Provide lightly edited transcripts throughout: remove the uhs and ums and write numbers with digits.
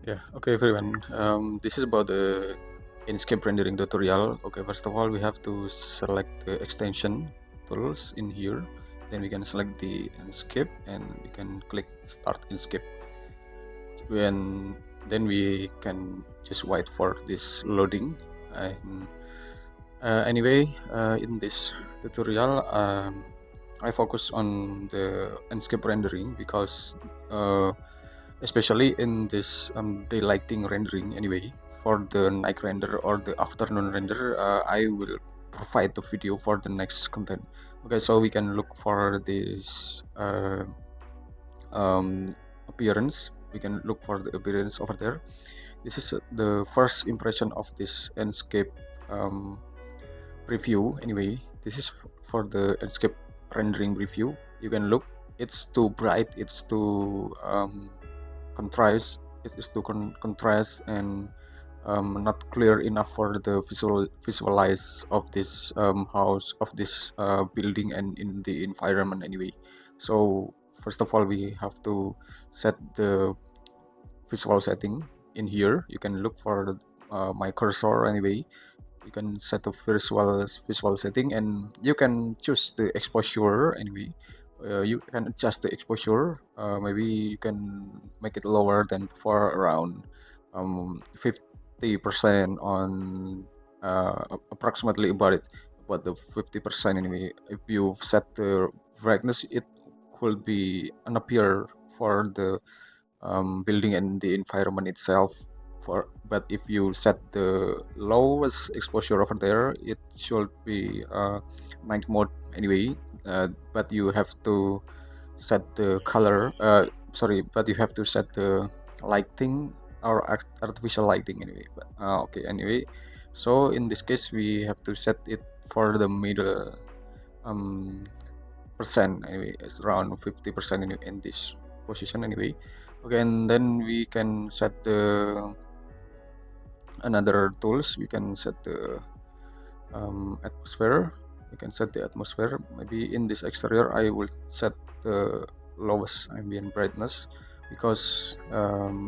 Yeah, okay everyone. This is about the Enscape rendering tutorial. Okay, first of all, we have to select the extension tools in here. Then we can select the Enscape and we can click Start Enscape. And then we can just wait for this loading. And in this tutorial, I focus on the Enscape rendering because uh, especially in this daylighting rendering for the night render or the afternoon render, I will provide the video for the next content. Okay, so we can look for this appearance. We can look for the appearance over there. This is the first impression of this Enscape um, preview. This is for the Enscape rendering preview. You can look, it's too bright, it's too contrast, it is too contrast and not clear enough for the visualize of this house, of this building and in the environment. So first of all, we have to set the visual setting. In here you can look for my cursor. You can set the visual setting and you can choose the exposure. You can adjust the exposure. Maybe you can make it lower than before, around 50% on approximately about the 50%. If you set the brightness, it could be unappear for the building and the environment itself. But if you set the lowest exposure over there, it should be night mode. But you have to set the color. But you have to set the lighting or artificial lighting. So in this case, we have to set it for the middle um, percent. It's around 50% in this position. Okay, and then we can set the another tools. We can set the atmosphere. We can set the atmosphere. Maybe in this exterior I will set the lowest ambient brightness because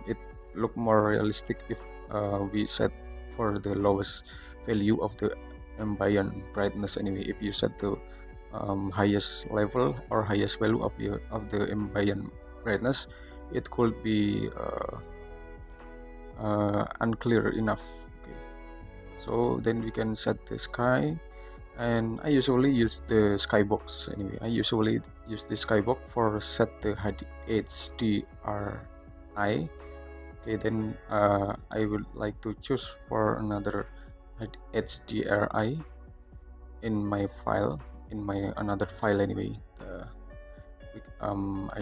it look more realistic if we set for the lowest value of the ambient brightness. If you set the highest level or highest value of the ambient brightness, it could be unclear enough. Okay, so then we can set the sky, and I usually use the skybox. I usually use the skybox for set the HDRI. Okay, then I would like to choose for another HDRI in my file, in my another file. I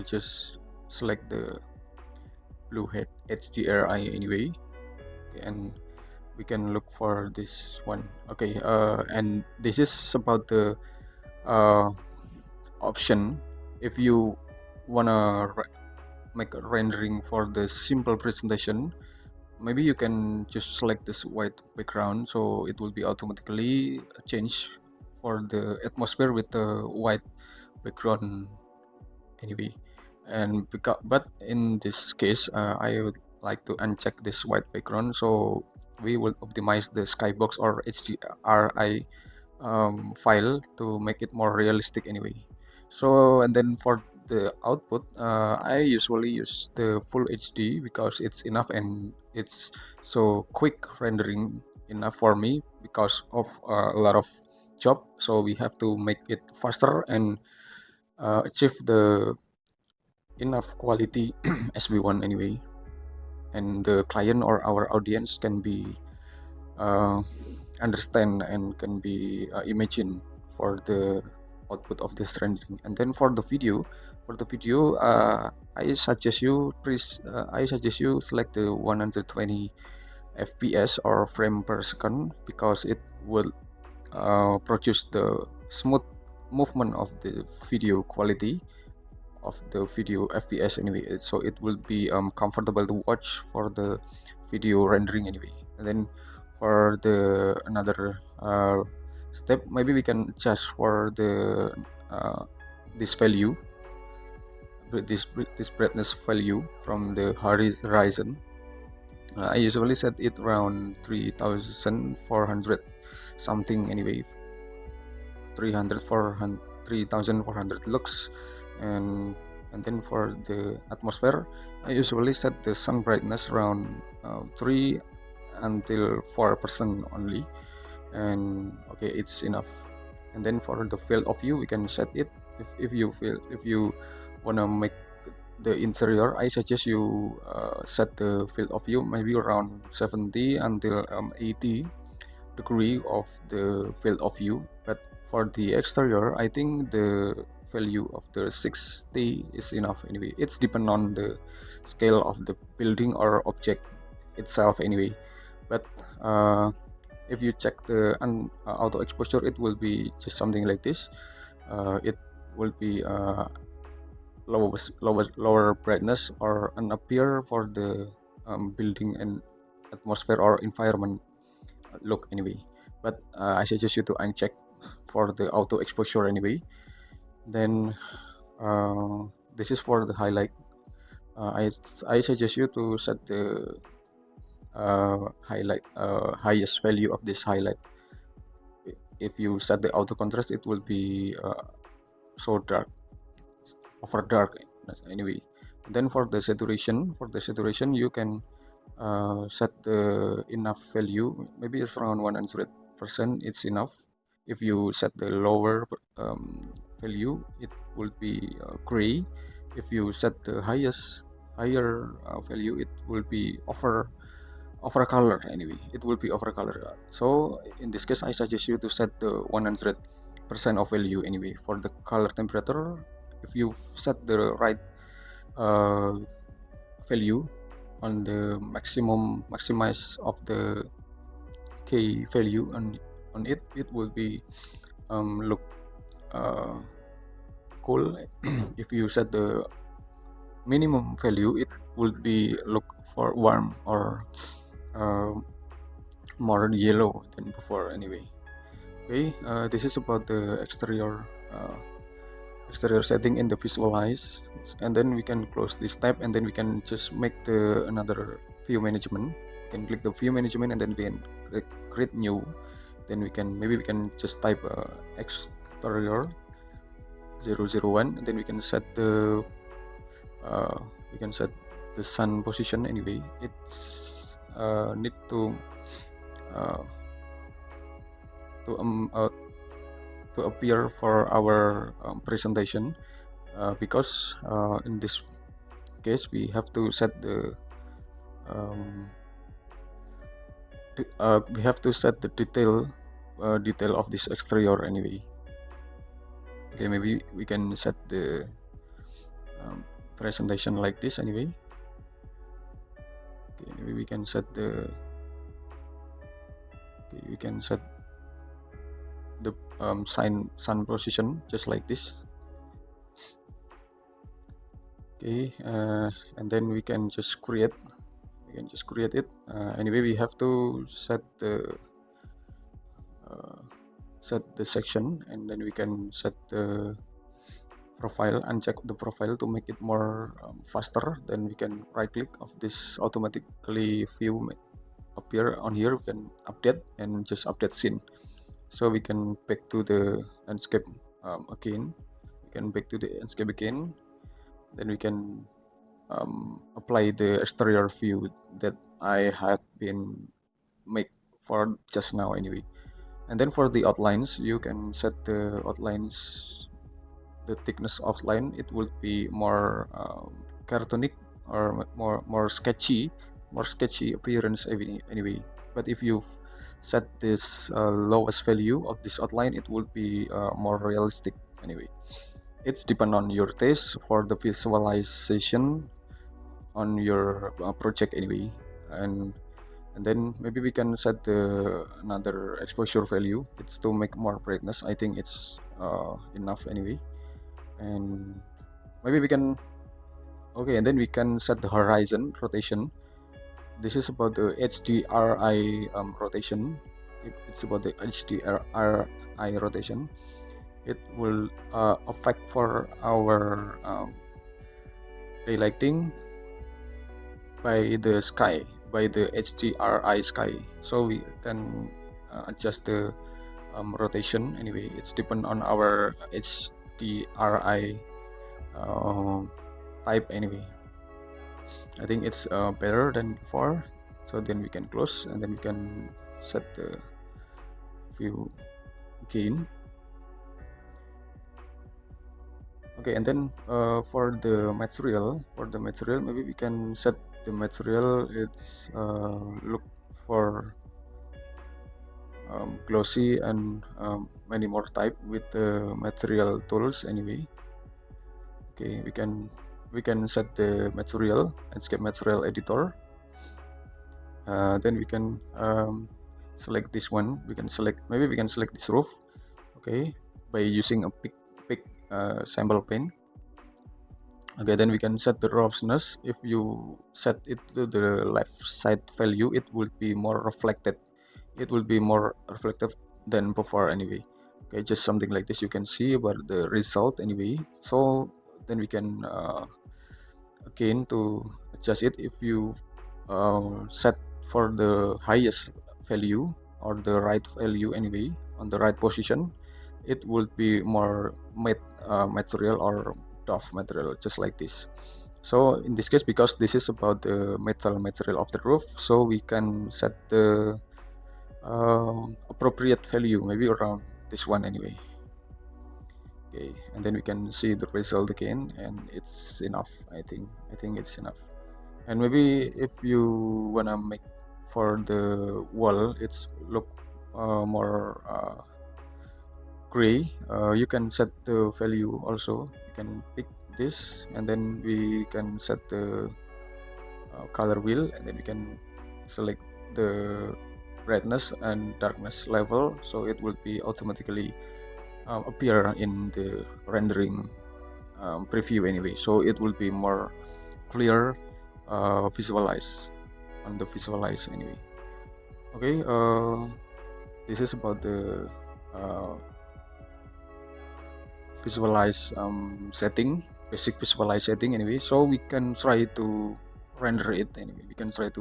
just select the blue head HDRI. Okay, and we can look for this one. Okay, and this is about the option. If you wanna make a rendering for the simple presentation, maybe you can just select this white background, so it will be automatically changed for the atmosphere with the white background. anyway but in this case, I would like to uncheck this white background, so we will optimize the skybox or HDRI file to make it more realistic. So, and then for the output, I usually use the full HD because it's enough and it's so quick rendering enough for me because of a lot of job, so we have to make it faster and achieve the enough quality as we want. And the client or our audience can be uh, understand and can be imagine for the output of this rendering. And then for the video, I suggest you select the 120 fps or frame per second, because it will produce the smooth movement of the video quality of the video fps. So it will be comfortable to watch for the video rendering. And then for the another step, maybe we can adjust for the this value, this brightness value from the horizon. I usually set it around 3400 something anyway, 3400 lux. And then for the atmosphere, I usually set the sun brightness around 3 until 4% only, and okay, it's enough. And then for the field of view, we can set it if you wanna make the interior. I suggest you set the field of view maybe around 70 until 80 degree of the field of view. But for the exterior, I think the value of the 60 is enough anyway. It's depend on the scale of the building or object itself anyway. But if you check the auto exposure, it will be just something like this. It will be lower brightness or an appear for the building and atmosphere or environment look anyway. But I suggest you to uncheck for the auto exposure anyway. Then this is for the highlight. I suggest you to set the highlight highest value of this highlight. If you set the auto contrast, it will be so dark, over dark anyway. Then for the saturation you can set the enough value, maybe it's around 100%, it's enough. If you set the lower value, it will be gray. If you set the higher value, it will be over color anyway, it will be over color. So in this case, I suggest you to set the 100% of value anyway. For the color temperature, if you set the right value on the maximize of the K value on it, it will be look cool. If you set the minimum value, it will be look for warm or more yellow than before anyway. Okay, this is about the exterior setting in the visualize, and then we can close this tab, and then we can just make the another view management. We can click the view management, and then we can create new. Then we can just type exterior 001, and then we can set the sun position anyway. It's need to appear for our presentation, because in this case we have to set the detail of this exterior anyway. Okay, maybe we can set the presentation like this anyway. Okay, maybe we can set the sun position just like this. Okay, and then we can just create it. Anyway, we have to set the section, and then we can set the profile, uncheck the profile to make it more faster. Then we can right click of this automatically view appear on here. We can update and just update scene. So we can back to the Enscape again. We can back to the Enscape again. Then we can apply the exterior view that I had been make for just now anyway. And then for the outlines, you can set the outlines, the thickness outline. It will be more cartoonic or more sketchy appearance anyway. But if you set this lowest value of this outline, it will be more realistic anyway. It's depend on your taste for the visualization on your project anyway. And then maybe we can set the another exposure value. It's to make more brightness. I think it's enough anyway. And maybe we can and then we can set the horizon rotation. This is about the HDRI rotation. It's about the HDRI rotation. It will affect for our daylighting by the sky. by the HDRI sky. So we can adjust the rotation anyway. It's depend on our HDRI type anyway. I think it's better than before. So then we can close and then we can set the view gain. Okay, and then for the material maybe we can set the material. It's look for glossy and many more type with the material tools anyway. Okay, we can set the material Enscape material editor. Then we can select this one. We can select this roof. Okay, by using a pick sample pane. Okay, then we can set the roughness. If you set it to the left side value, it will be more reflected. It will be more reflective than before anyway. Okay, just something like this you can see about the result anyway. So then we can again to adjust it. If you set for the highest value or the right value anyway on the right position, it will be more matte material or tough material, just like this. So in this case, because this is about the metal material of the roof, so we can set the appropriate value, maybe around this one anyway. Okay, and then we can see the result again, and it's enough. I think it's enough. And maybe if you wanna make for the wall, it's look more gray, you can set the value also. You can pick this and then we can set the color wheel, and then we can select the brightness and darkness level, so it will be automatically appear in the rendering preview anyway, so it will be more clear visualize on the visualize anyway. Okay, this is about the visualize setting, basic visualize setting anyway. So we can try to render it anyway. We can select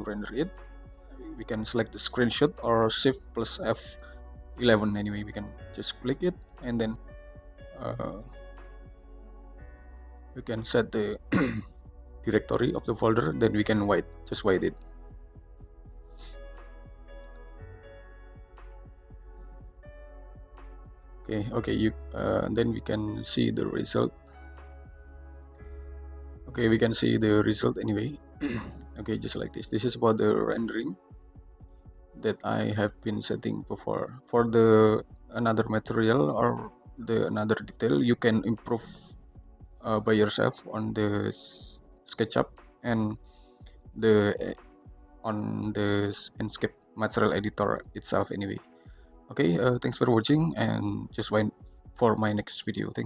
the screenshot or shift plus F11 anyway. We can just click it and then we can set the directory of the folder, then we can just write it. Okay, you then we can see the result. Okay, we can see the result anyway. Okay, just like this. This is about the rendering that I have been setting before. For the another material or the another detail, you can improve by yourself on the SketchUp and the on the Enscape material editor itself anyway. Okay, thanks for watching and just wait for my next video. Thank you.